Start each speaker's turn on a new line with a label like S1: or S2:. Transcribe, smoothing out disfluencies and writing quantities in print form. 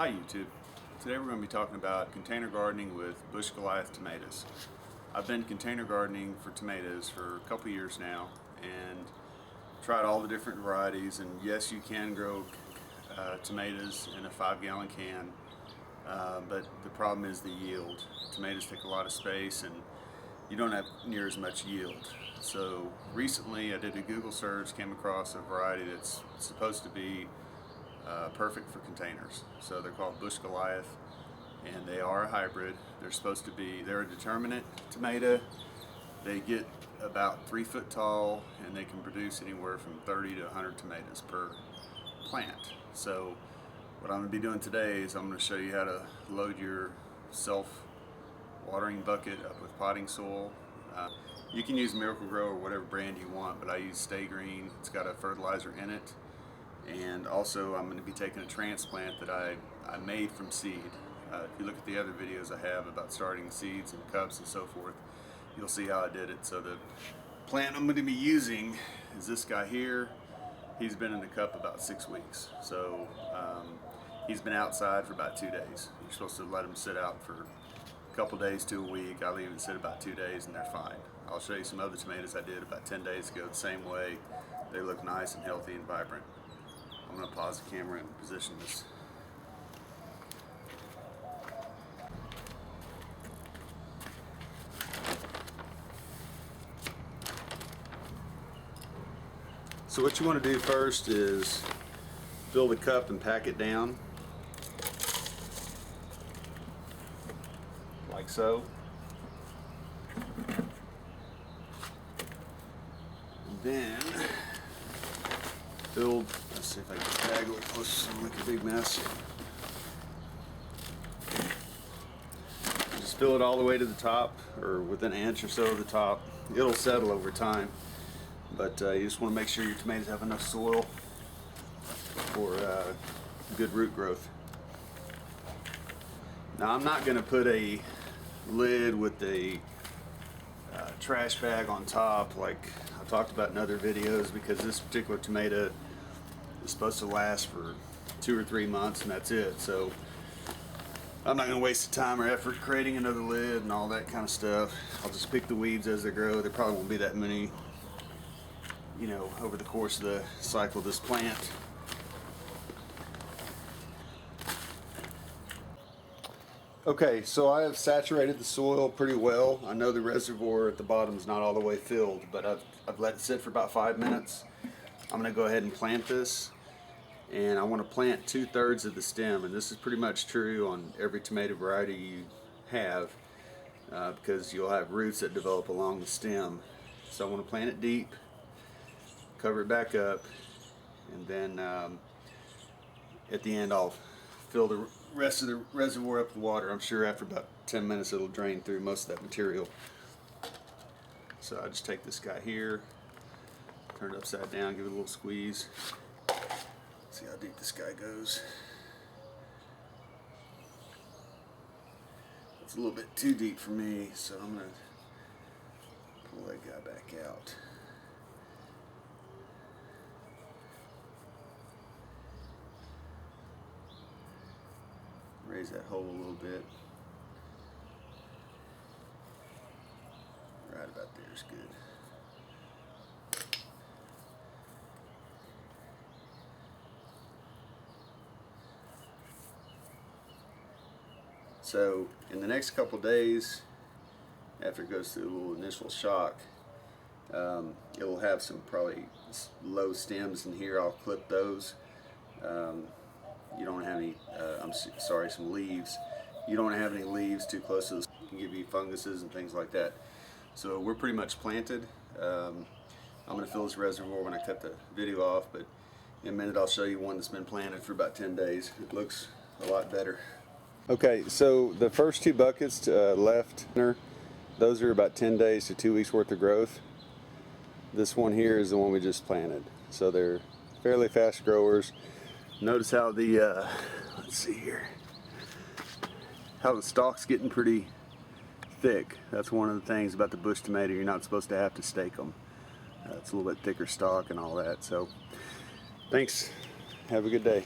S1: Hi YouTube. Today we're going to be talking about container gardening with Bush Goliath tomatoes. I've been container gardening for tomatoes for a couple years now and tried all the different varieties, and yes, you can grow tomatoes in a 5-gallon can, but the problem is the yield. Tomatoes take a lot of space and you don't have near as much yield. So recently I did a Google search, came across a variety that's supposed to be perfect for containers. So they're called Bush Goliath, and they are a hybrid. They're a determinate tomato. They get about 3 foot tall, and they can produce anywhere from 30 to 100 tomatoes per plant. So what I'm going to be doing today is I'm going to show you how to load your self-watering bucket up with potting soil. You can use Miracle-Gro or whatever brand you want, but I use Stay Green. It's got a fertilizer in it. And also I'm going to be taking a transplant that I made from seed. If you look at the other videos I have about starting seeds and cups and so forth, you'll see how I did it. So the plant I'm going to be using is this guy here. He's been in the cup about 6 weeks. So he's been outside for about 2 days. You're supposed to let him sit out for a couple days to a week. I leave it sit about 2 days and they're fine. I'll show you some other tomatoes I did about 10 days ago the same way. They look nice and healthy and vibrant. I'm going to pause the camera and position this. So what you want to do first is fill the cup and pack it down like so. And then filled. Let's see if I can get the bag a little closer so I don't make a big mess. Just fill it all the way to the top, or within an inch or so of the top. It'll settle over time, but you just want to make sure your tomatoes have enough soil for good root growth. Now I'm not going to put a lid with a trash bag on top like I talked about in other videos, because this particular tomato is supposed to last for 2 or 3 months and that's it. So I'm not going to waste the time or effort creating another lid and all that kind of stuff. I'll just pick the weeds as they grow. There probably won't be that many, you know, over the course of the cycle of this plant. Okay, so I have saturated the soil pretty well. I know the reservoir at the bottom is not all the way filled, but I've let it sit for about 5 minutes. I'm going to go ahead and plant this, and I want to plant 2/3 of the stem, and this is pretty much true on every tomato variety you have, because you'll have roots that develop along the stem. So I want to plant it deep, cover it back up, and then at the end I'll fill the rest of the reservoir up with water. I'm sure after about 10 minutes it'll drain through most of that material. So I just take this guy here, turn it upside down, give it a little squeeze. See how deep this guy goes. It's a little bit too deep for me, so I'm going to pull that guy back out. Raise that hole a little bit. Right about there is good. So in the next couple days, after it goes through a little initial shock, it'll have some probably low stems in here. I'll clip those. You don't have any, some leaves. You don't have any leaves too close to this. It can give you funguses and things like that. So we're pretty much planted. I'm going to fill this reservoir when I cut the video off, but in a minute I'll show you one that's been planted for about 10 days. It looks a lot better. Okay, so the first 2 buckets left, those are about 10 days to 2 weeks worth of growth. This one here is the one we just planted. So they're fairly fast growers. Notice how the, let's see here, how the stalk's getting pretty thick. That's one of the things about the bush tomato. You're not supposed to have to stake them. It's a little bit thicker stalk and all that. So thanks. Have a good day.